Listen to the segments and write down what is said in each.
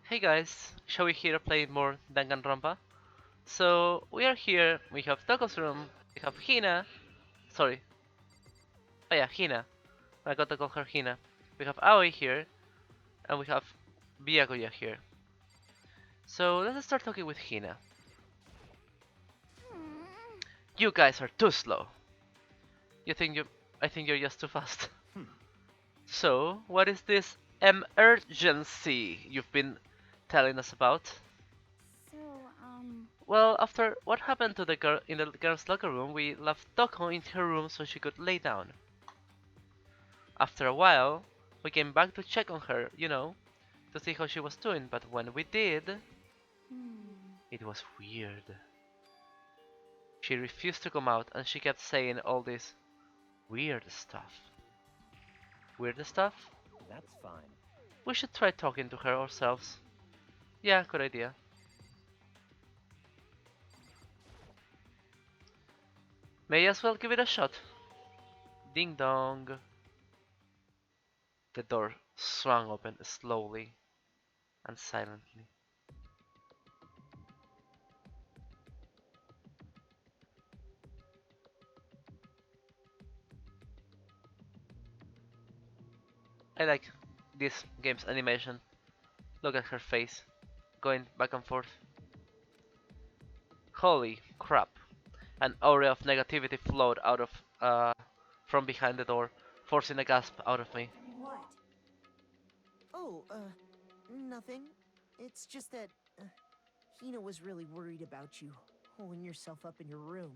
Hey guys, Showy here playing more Danganronpa. So we are here, we have Toko's room, we have Hina, sorry, oh yeah, Hina, I got to call her Hina. We have Aoi here, and we have Byakuya here. So let's start talking with Hina. You guys are too slow. You think you, I think you're just too fast. So, what is this emergency you've been telling us about? So, Well, after what happened to the girl in the girls' locker room, we left Toko in her room so she could lay down. After a while, we came back to check on her, to see how she was doing, but when we did, hmm. it was weird. She refused to come out and she kept saying all this weird stuff. Weird stuff? That's fine. We should try talking to her ourselves. Yeah, good idea. May as well give it a shot. Ding dong. The door swung open slowly and silently. I like this game's animation. Look at her face, going back and forth. Holy crap. An aura of negativity flowed out of from behind the door, forcing a gasp out of me. What? Oh, nothing. It's just that Hina was really worried about you, holding yourself up in your room.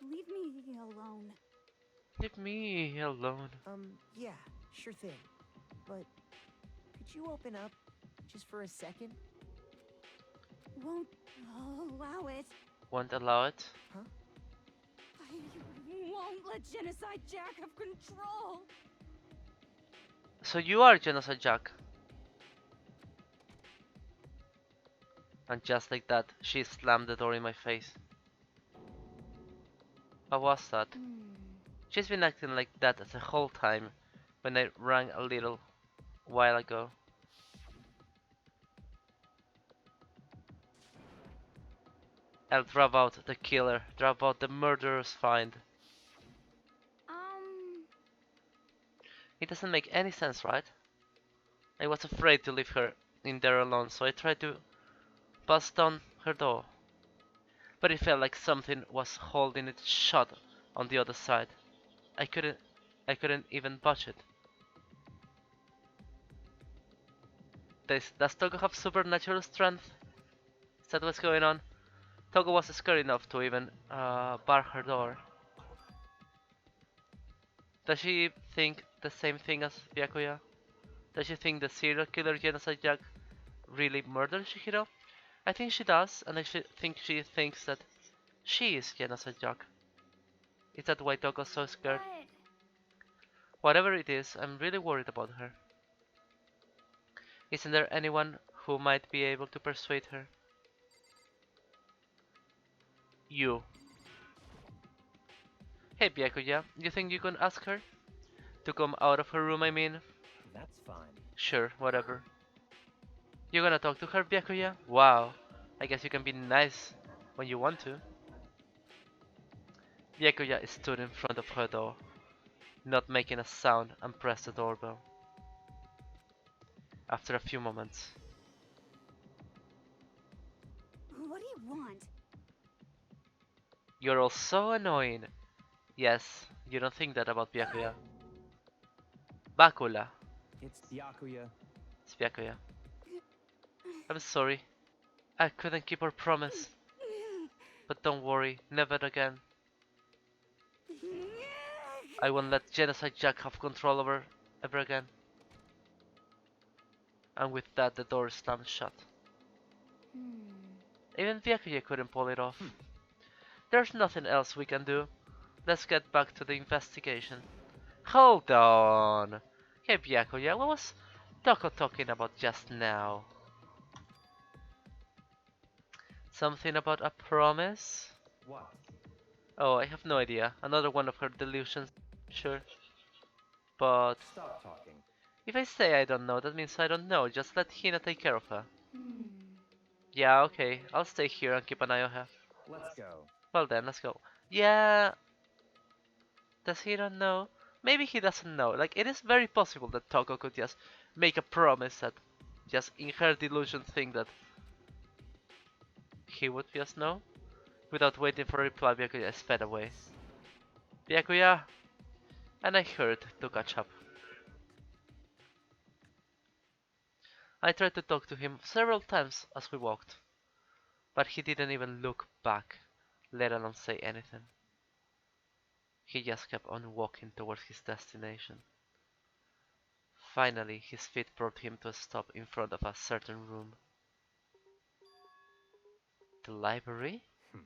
Leave me alone. Leave me alone. Yeah, sure thing. But could you open up just for a second? Won't allow it. Won't allow it. Huh? I won't let Genocide Jack have control. So you are Genocide Jack. And just like that, she slammed the door in my face. How was that? She's been acting like that the whole time when I rang a little while ago. I'll drive out the killer, drive out the murderer's find. Um, It doesn't make any sense, right? I was afraid to leave her in there alone, so I tried to bust down her door. But it felt like something was holding it shut on the other side. I couldn't I couldn't even budge it. Does Togo have supernatural strength? Is that what's going on? Togo was scared enough to even bar her door. Does she think the same thing as Byakuya? Does she think the serial killer Genocide Jack really murdered Shihiro? I think she does, and think she thinks that she is Genocide Jack. Is that why Togo's so scared? what? Whatever it is, I'm really worried about her. Isn't there anyone who might be able to persuade her? You. Hey Byakuya, you think you can ask her? To come out of her room, I mean? That's fine. Sure, whatever. You gonna talk to her, Byakuya? Wow. I guess you can be nice when you want to. Byakuya stood in front of her door, not making a sound, and pressed the doorbell. After a few moments, What do you want? you're all so annoying. Yes, you don't think that about Byakuya. Bakula. It's Byakuya. It's Byakuya. I'm sorry. I couldn't keep our promise. But don't worry, never again. I won't let Genocide Jack have control over ever again. And with that, the door slammed shut. Even Byakuya couldn't pull it off. There's nothing else we can do. Let's get back to the investigation. Hold on. Hey Byakuya, what was Toko talking about just now? Something about a promise? What? Oh, I have no idea. Another one of her delusions. Sure. But Stop talking. if I say I don't know, that means I don't know. Just let Hina take care of her. Yeah, okay. I'll stay here and keep an eye on her. Let's go. Well then, let's go. Yeah, does he not know? Maybe he doesn't know. Like, it is very possible that Toko could just make a promise that just in her delusion think that he would just know without waiting for a reply. Byakuya sped away. Byakuya! And I hurried to catch up. I tried to talk to him several times as we walked, but he didn't even look back, let alone say anything. He just kept on walking towards his destination. Finally, his feet brought him to a stop in front of a certain room. The library? Hmm.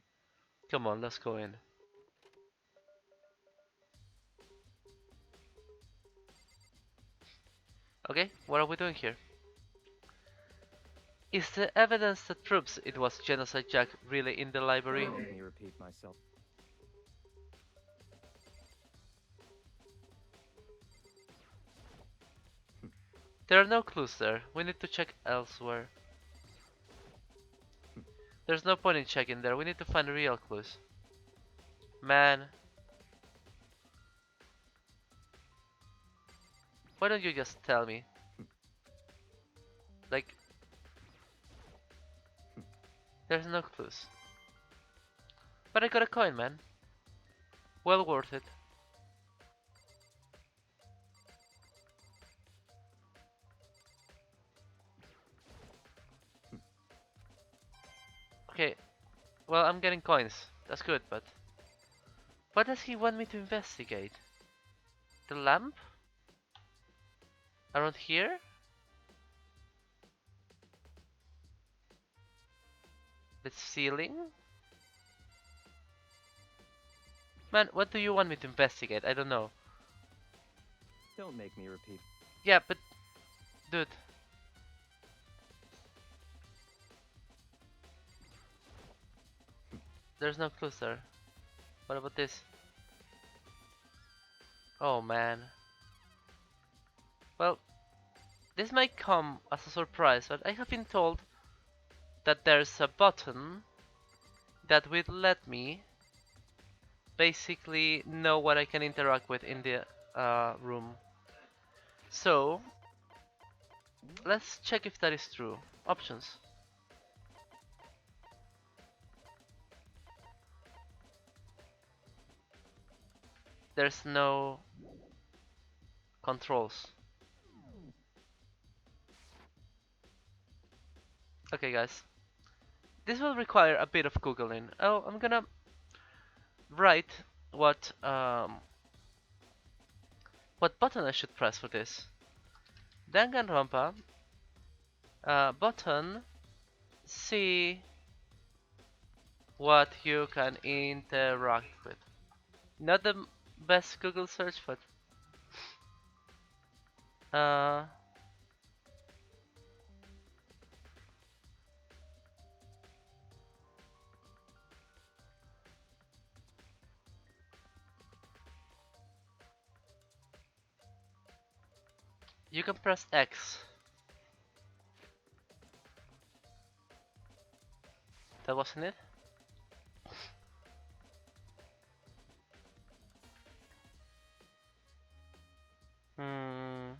Come on, let's go in. Okay, what are we doing here? Is the evidence that proves it was Genocide Jack really in the library? Don't make me repeat myself. There are no clues there. We need to check elsewhere. There's no point in checking there. We need to find real clues. Man. Why don't you just tell me? Like, there's no clues. But I got a coin, man. Well worth it. Okay, well, I'm getting coins. That's good, but what does he want me to investigate? The lamp? Around here? The ceiling? Man, what do you want me to investigate? I don't know. Don't make me repeat. Yeah, but... Dude. There's no clues there. What about this? Oh man. Well, this might come as a surprise, but I have been told that there's a button that will let me basically know what I can interact with in the room. So, let's check if that is true. Options. There's no controls. Okay guys, this will require a bit of googling. Oh, I'm gonna write what button I should press for this. Danganronpa button, see what you can interact with. Not the best Google search, but uh, you can press X. That wasn't it? Hmm.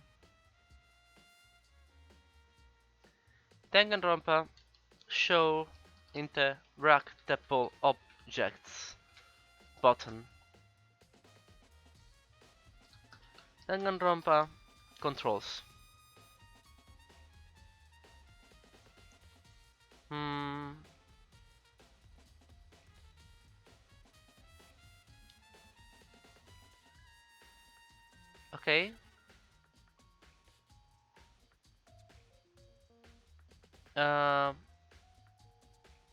Danganronpa show interactable objects button. Danganronpa controls. Hmm. Okay. Uh,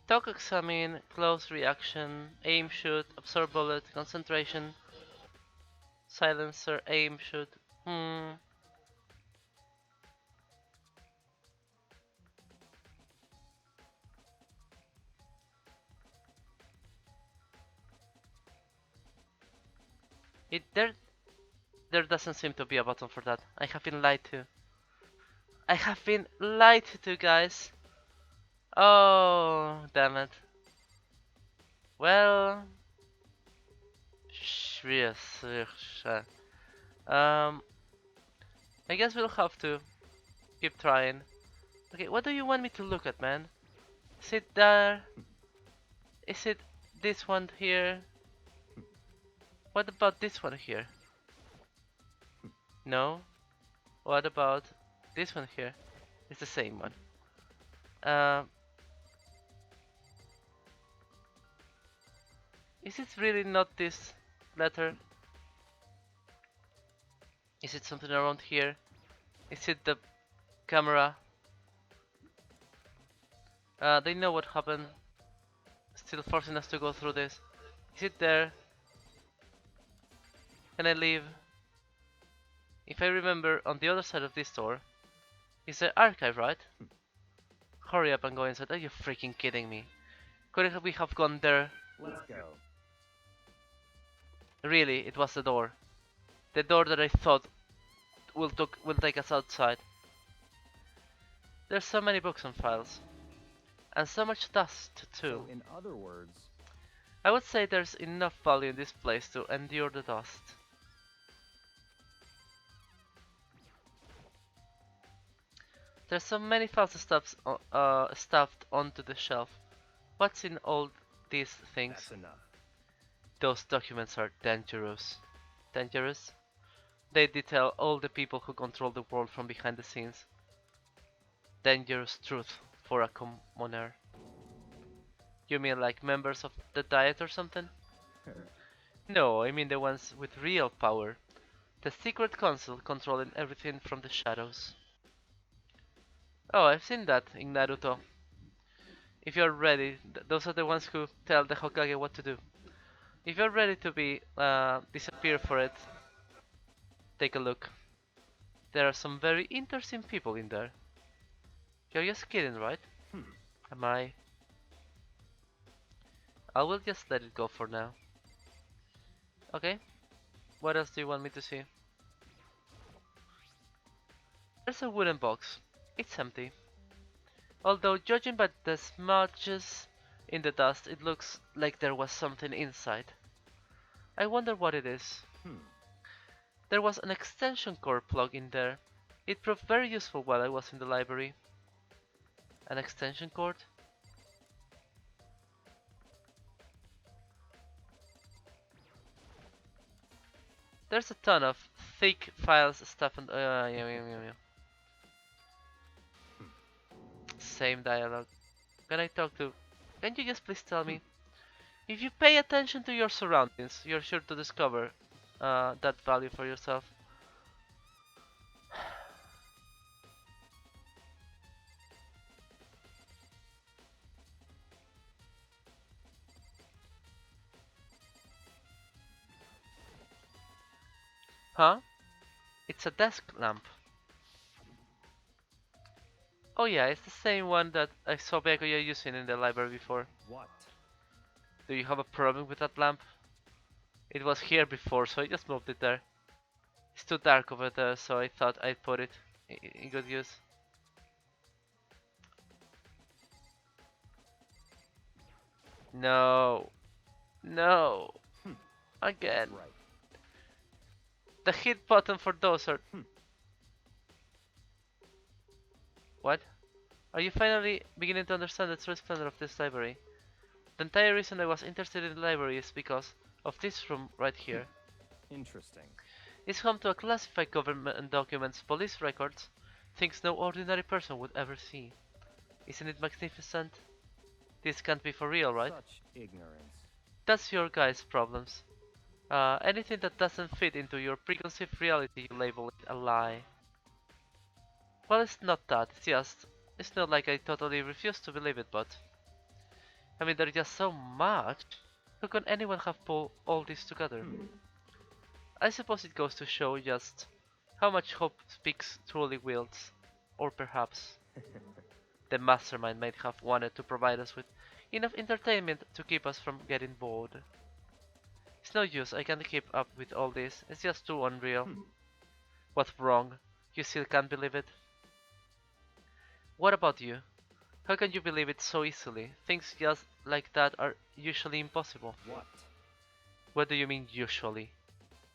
talk, examine, close reaction, aim, shoot, absorb bullet, concentration, silencer, aim, shoot. Hmm. There doesn't seem to be a button for that. I have been lied to. I have been lied to, guys. Oh, damn it. Well, yes, um, I guess we'll have to keep trying. Okay, what do you want me to look at, man? Is it there? Is it this one here? What about this one here? No? What about this one here? It's the same one. Um, is it really not this letter? Is it something around here? Is it the camera? They know what happened. Still forcing us to go through this. Is it there? Can I leave? If I remember, on the other side of this door is the archive, right? Hurry up and go inside. Are you freaking kidding me? Couldn't we have gone there? Let's go. Really, it was the door. The door that I thought will take us outside. There's so many books and files. And so much dust too. So, in other words, I would say there's enough value in this place to endure the dust. There's so many files stuffed onto the shelf. What's in all these things? that's enough. Those documents are dangerous. Dangerous? They detail all the people who control the world from behind the scenes. Dangerous truth for a commoner. You mean like members of the Diet or something? No, I mean the ones with real power. The secret council controlling everything from the shadows. Oh, I've seen that in Naruto. If you're ready, those are the ones who tell the Hokage what to do. If you're ready to be disappear for it, take a look. There are some very interesting people in there. You're just kidding, right? Am I? I will just let it go for now. Okay. What else do you want me to see? There's a wooden box. It's empty. Although judging by the smudges in the dust, it looks like there was something inside. I wonder what it is. There was an extension cord plug in there. It proved very useful while I was in the library. An extension cord? There's a ton of thick files stuff and yeah. Same dialogue. Can I talk to? Can you just please tell me? If you pay attention to your surroundings, you're sure to discover that value for yourself. Huh? It's a desk lamp. Oh yeah, it's the same one that I saw Begoya using in the library before. What? Do you have a problem with that lamp? It was here before, so I just moved it there. It's too dark over there, so I thought I'd put it in good use. No. No. Again. Right. The hit button for those are... What? Are you finally beginning to understand the true splendor of this library? The entire reason I was interested in the library is because of this room right here. Interesting. It's home to a classified government documents, police records, things no ordinary person would ever see. Isn't it magnificent? This can't be for real, right? Such ignorance. That's your guys' problems. Anything that doesn't fit into your preconceived reality, you label it a lie. Well, it's not that, it's not like I totally refuse to believe it, but... I mean, there's just so much. How can anyone have pulled all this together? I suppose it goes to show just how much hope Speaks truly wields. Or perhaps the mastermind might have wanted to provide us with enough entertainment to keep us from getting bored. It's no use, I can't keep up with all this, it's just too unreal. What's wrong? You still can't believe it? What about you? How can you believe it so easily? Things just like that are usually impossible. What? What do you mean usually?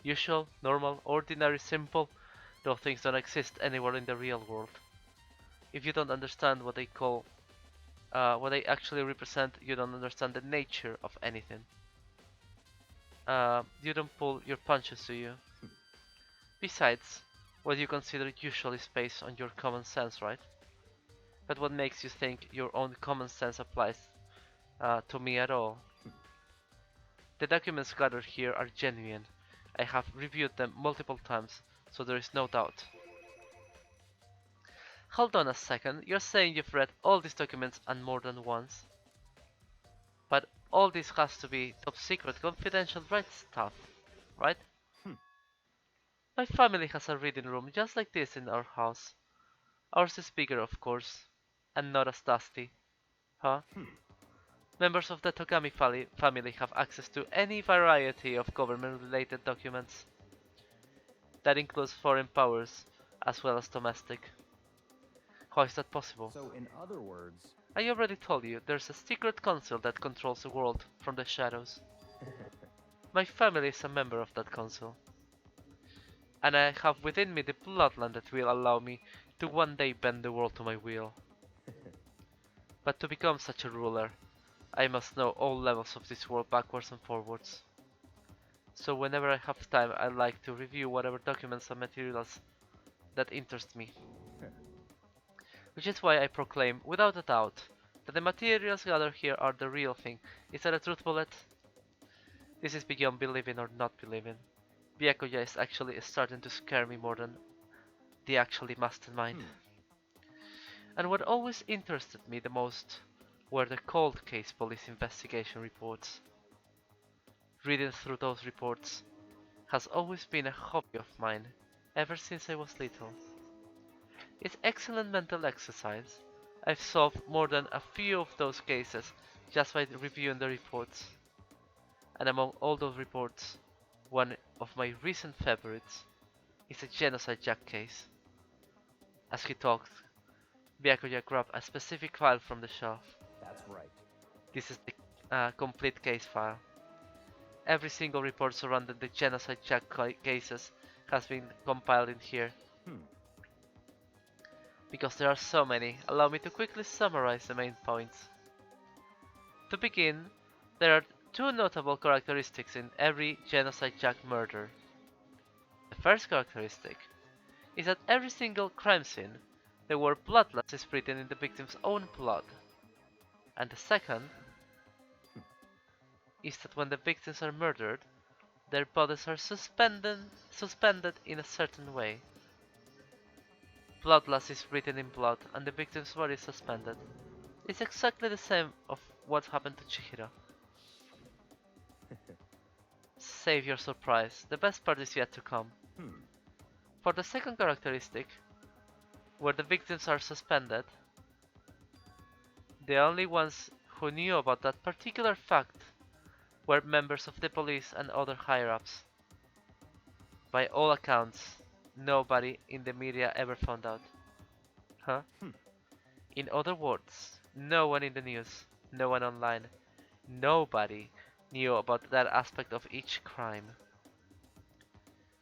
Usual, normal, ordinary, simple? Those things don't exist anywhere in the real world. If you don't understand what they call, what they actually represent, you don't understand the nature of anything. You don't pull your punches, do you? Besides, what you consider usual is based on your common sense, right? But what makes you think your own common sense applies to me at all? The documents gathered here are genuine. I have reviewed them multiple times, so there is no doubt. Hold on a second, you're saying you've read all these documents and more than once? But all this has to be top secret, confidential red stuff, right? Hmm. My family has a reading room just like this in our house. Ours is bigger, of course, and not as dusty. Huh? Members of the Togami family have access to any variety of government-related documents. That includes foreign powers, as well as domestic. How is that possible? So, in other words, I already told you, there's a secret council that controls the world from the shadows. My family is a member of that council. And I have within me the bloodline that will allow me to one day bend the world to my will. But to become such a ruler, I must know all levels of this world backwards and forwards. So whenever I have time, I like to review whatever documents and materials that interest me. Which is why I proclaim, without a doubt, that the materials gathered here are the real thing. Is that a truth bullet? This is beyond believing or not believing. Byakuya is actually starting to scare me more than the actually mastermind. And what always interested me the most were the cold case police investigation reports. Reading through those reports has always been a hobby of mine, ever since I was little. It's excellent mental exercise. I've solved more than a few of those cases just by reviewing the reports. And among all those reports, one of my recent favorites is a genocide Jack case. As he talked, Byakuya grabbed a specific file from the shelf. that's right. This is the complete case file. Every single report surrounding the genocide Jack cases has been compiled in here. Because there are so many, allow me to quickly summarize the main points. To begin, there are two notable characteristics in every genocide Jack murder. The first characteristic is that every single crime scene, the word bloodlust is written in the victim's own blood. And the second is that when the victims are murdered, their bodies are suspended in a certain way. Bloodlust is written in blood and the victim's body is suspended. It's exactly the same of what happened to Chihiro. Save your surprise, the best part is yet to come. For the second characteristic, where the victims are suspended, the only ones who knew about that particular fact were members of the police and other higher-ups. By all accounts, nobody in the media ever found out. Huh? In other words, no one in the news, no one online, nobody knew about that aspect of each crime.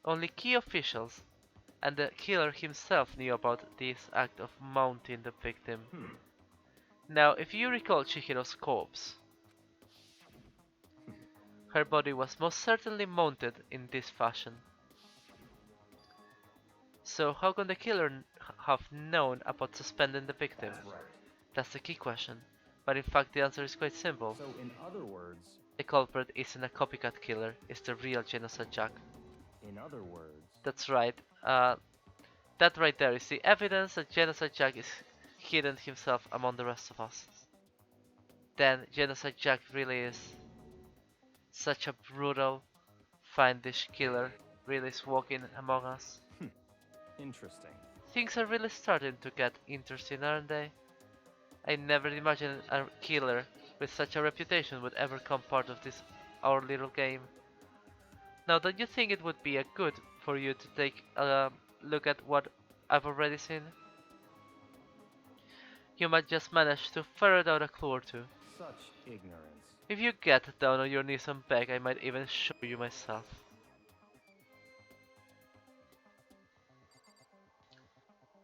Only key officials and the killer himself knew about this act of mounting the victim. Now, if you recall Chihiro's corpse, her body was most certainly mounted in this fashion. So how can the killer have known about suspending the victim? That's right. That's the key question. But in fact the answer is quite simple. So, in other words, The culprit isn't a copycat killer, it's the real genocide Jack. in other words, That's right. That right there is the evidence that genocide Jack is hidden himself among the rest of us. Then genocide Jack really is such a brutal, fiendish killer, really is walking among us. interesting. Things are really starting to get interesting, aren't they? I never imagined a killer with such a reputation would ever come part of this our little game. Now, don't you think it would be a good for you to take a look at what I've already seen? You might just manage to ferret out a clue or two. Such ignorance. If you get down on your knees and beg, I might even show you myself.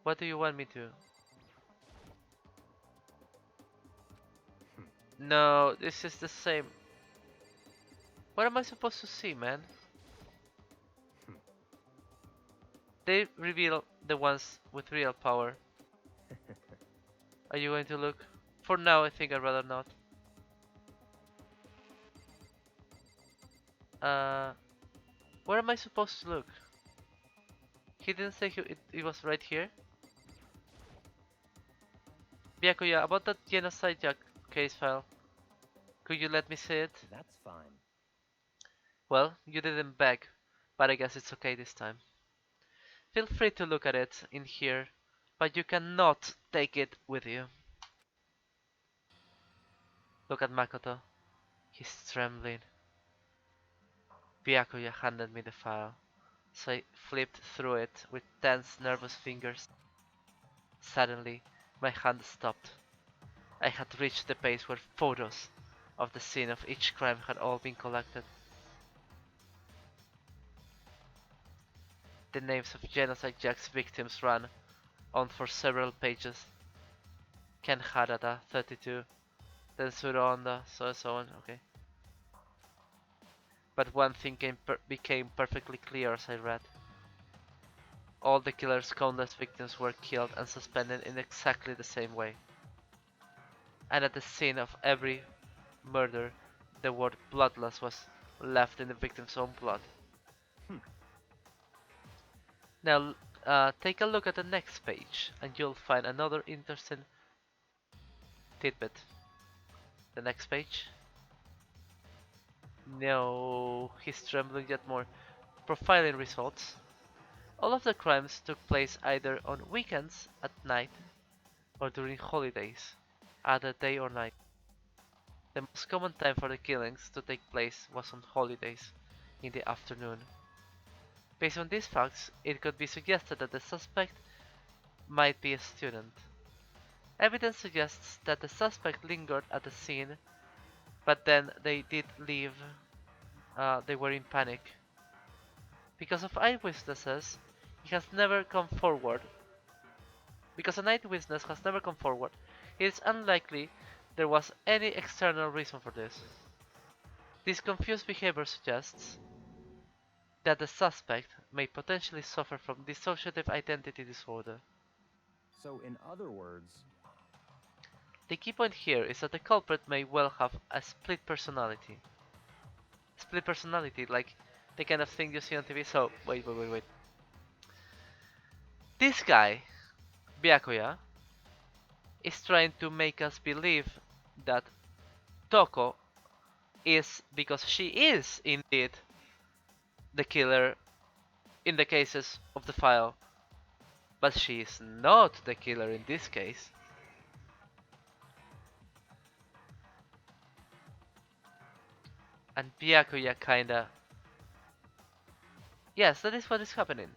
What do you want me to? No, this is the same. What am I supposed to see, man? They reveal the ones with real power. Are you going to look? For now, I think I'd rather not. Where am I supposed to look? He didn't say it was right here. Byakuya, about that genocide case file. Could you let me see it? That's fine. Well, you didn't beg, but I guess it's okay this time. Feel free to look at it in here, but you cannot take it with you. Look at Makoto. He's trembling. Byakuya handed me the file, so I flipped through it with tense, nervous fingers. Suddenly, my hand stopped. I had reached the page where photos of the scene of each crime had all been collected. The names of Genocide Jack's victims ran on for several pages. Ken Harada, 32, Tensuro Honda, so on, okay. But one thing became perfectly clear as I read. All the killer's countless victims were killed and suspended in exactly the same way. And at the scene of every murder, the word bloodless was left in the victim's own blood. Now, take a look at the next page, and you'll find another interesting tidbit. The next page. No, he's trembling yet more. Profiling results. All of the crimes took place either on weekends at night or during holidays, either day or night. The most common time for the killings to take place was on holidays, in the afternoon. Based on these facts, it could be suggested that the suspect might be a student. Evidence suggests that the suspect lingered at the scene, but then they did leave. They were in panic. Because of eyewitnesses, he has never come forward. Because an eyewitness has never come forward, it is unlikely there was any external reason for this. This confused behavior suggests that the suspect may potentially suffer from dissociative identity disorder. So, in other words, The key point here is that the culprit may well have a split personality. Split personality, like the kind of thing you see on TV. So, wait. This guy, Byakuya, is trying to make us believe that Toko is, because she is indeed the killer in the cases of the file, but she is not the killer in this case. And Byakuya kinda... Yes, that is what is happening.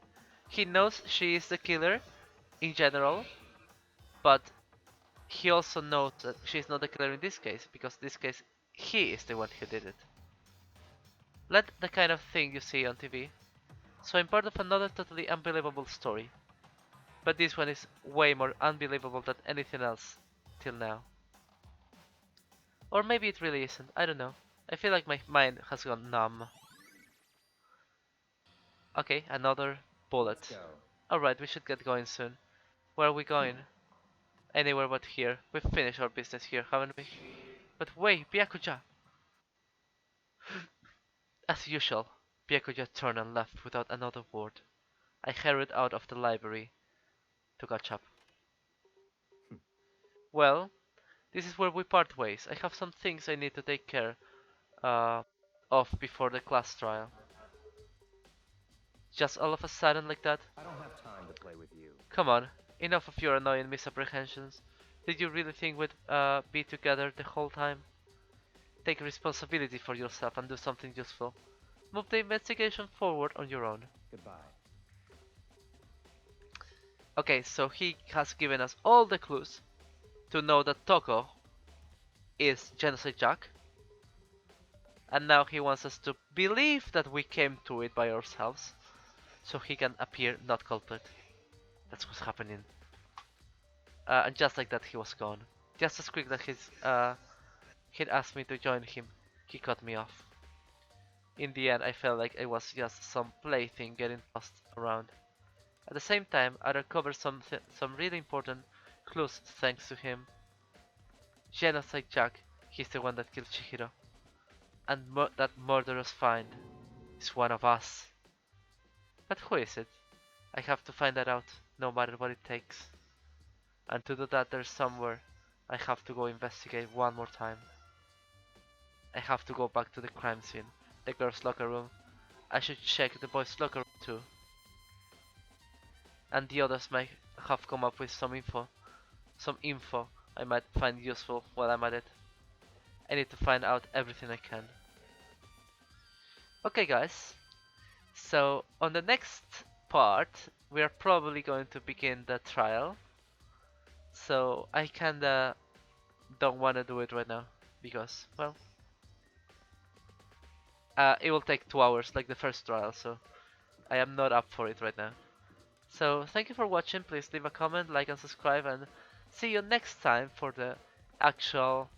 He knows she is the killer in general, but he also knows that she's not the killer in this case, because in this case he is the one who did it. Like the kind of thing you see on TV. So I'm part of another totally unbelievable story. But this one is way more unbelievable than anything else till now. Or maybe it really isn't, I don't know. I feel like my mind has gone numb. Okay, another bullet. let's go. Alright, we should get going soon. Where are we going? Anywhere but here. We've finished our business here, haven't we? But wait, Byakuya! As usual, Byakuya turned and left without another word. I hurried out of the library to catch up. Well, this is where we part ways. I have some things I need to take care uh, of before the class trial. Just all of a sudden like that? I don't have time to play with you. Come on, enough of your annoying misapprehensions. Did you really think we'd be together the whole time? Take responsibility for yourself and do something useful. Move the investigation forward on your own. Goodbye. Okay, so he has given us all the clues. to know that Toko is Genocide Jack, and now he wants us to believe that we came to it by ourselves, so he can appear not culprit. That's what's happening. And just like that, he was gone. Just as quick that he'd asked me to join him, he cut me off. In the end, I felt like it was just some plaything getting tossed around. At the same time, I recovered some really important clues thanks to him. Genocide Jack, he's the one that killed Chihiro. And that murderous find is one of us. But who is it? I have to find that out, no matter what it takes. And to do that, there's somewhere I have to go investigate one more time. I have to go back to the crime scene, the girls' locker room. I should check the boys' locker room too. And the others might have come up with some info I might find useful while I'm at it. I need to find out everything I can. Okay guys, so on the next part we are probably going to begin the trial. So I kinda don't wanna do it right now because, well, it will take 2 hours like the first trial, so I am not up for it right now. So thank you for watching, please leave a comment, like and subscribe, and see you next time for the actual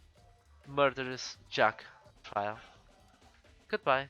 Murderous Jack trial. Goodbye.